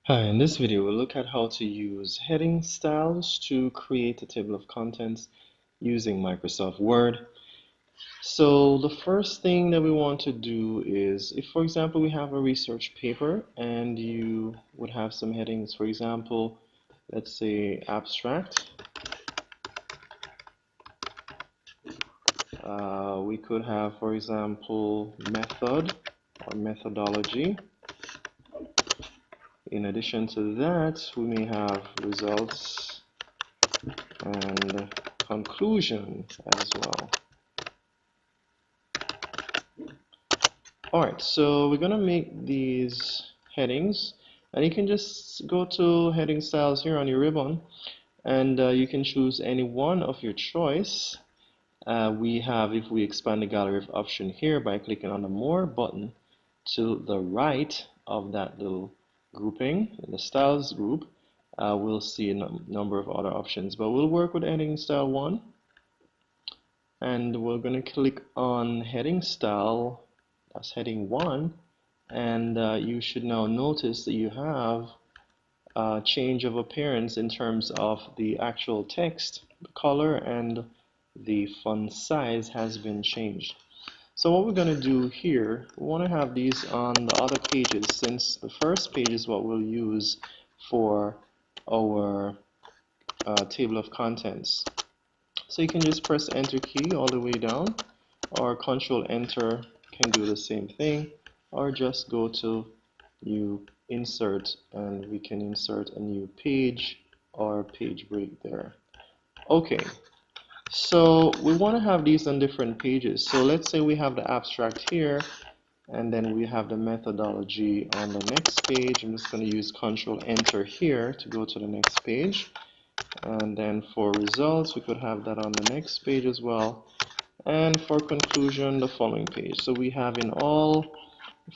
Hi, in this video we'll look at how to use heading styles to create a table of contents using Microsoft Word. So the first thing that we want to do is, if for example we have a research paper and you would have some headings, for example, let's say abstract. We could have, for example, method or methodology. In addition to that, we may have results and conclusion as well. Alright, so we're gonna make these headings, and you can just go to heading styles here on your ribbon, and you can choose any one of your choice. We have, if we expand the gallery of option here by clicking on the more button to the right of that little grouping in the styles group, we'll see a number of other options, but we'll work with heading style 1, and we're going to click on heading style. That's heading 1, and you should now notice that you have a change of appearance in terms of the actual text. The color and the font size has been changed. So what we're going to do here, we want to have these on the other pages, since the first page is what we'll use for our table of contents. So you can just press enter key all the way down, or control enter can do the same thing, or just go to new insert and we can insert a new page or page break there. Okay, so we want to have these on different pages. So let's say we have the abstract here, and then we have the methodology on the next page. I'm just going to use control enter here to go to the next page, and then for results we could have that on the next page as well, and for conclusion the following page. So we have in all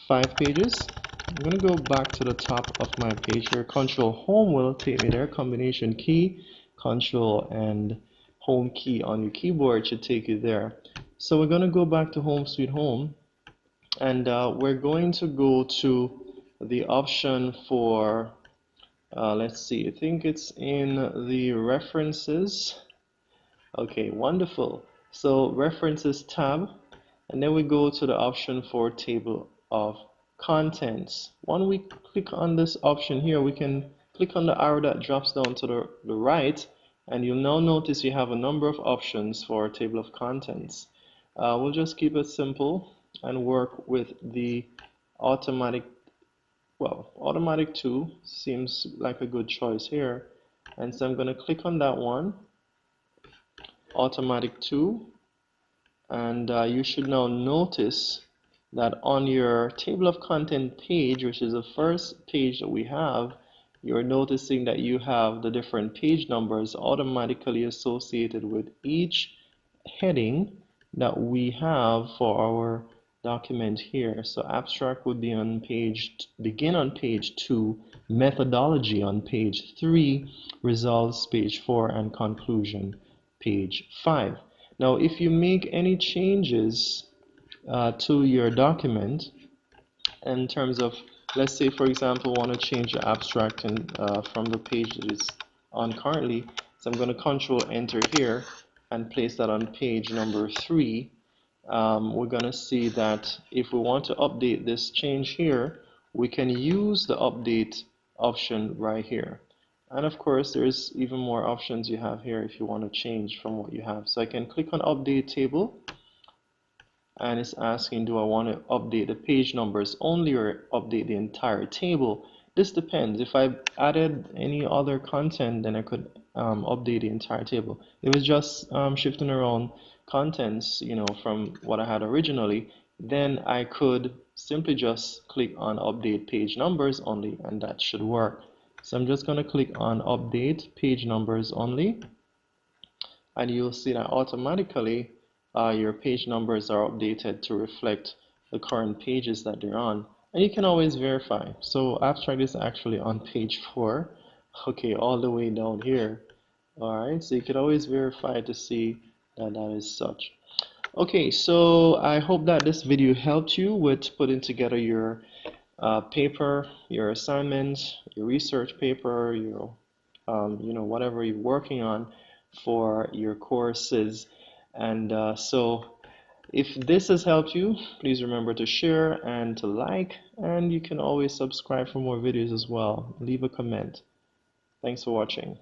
5 pages. I'm going to go back to the top of my page here. Control home will take me there. Combination key, control and home key on your keyboard should take you there. So we're going to go back to home sweet home, and we're going to go to the option for let's see, I think it's in the references. Okay, wonderful. So references tab, and then we go to the option for table of contents. When we click on this option here, we can click on the arrow that drops down to the right, and you'll now notice you have a number of options for table of contents. We'll just keep it simple and work with the automatic. Well, automatic 2 seems like a good choice here, and so I'm going to click on that one, automatic 2, and you should now notice that on your table of content page, which is the first page that we have, you're noticing that you have the different page numbers automatically associated with each heading that we have for our document here. So abstract would be on begin on page 2, methodology on page 3, results page 4, and conclusion page 5. Now if you make any changes to your document in terms of, let's say for example want to change the abstract from the page that is on currently, so I'm going to control enter here and place that on page number 3. We're going to see that if we want to update this change here, we can use the update option right here. And of course there's even more options you have here if you want to change from what you have. So I can click on update table, and it's asking, do I want to update the page numbers only or update the entire table? This depends. If I added any other content, then I could update the entire table. If it's just shifting around contents, from what I had originally, then I could simply just click on update page numbers only, and that should work. So I'm just going to click on update page numbers only, and you'll see that automatically your page numbers are updated to reflect the current pages that they're on. And you can always verify. So abstract is actually on page 4, okay, all the way down here. Alright, so you can always verify to see that that is such. Okay, so I hope that this video helped you with putting together your paper, your assignment, your research paper, your whatever you're working on for your courses. And so if this has helped you, please remember to share and to like, and you can always subscribe for more videos as well. Leave a comment. Thanks for watching.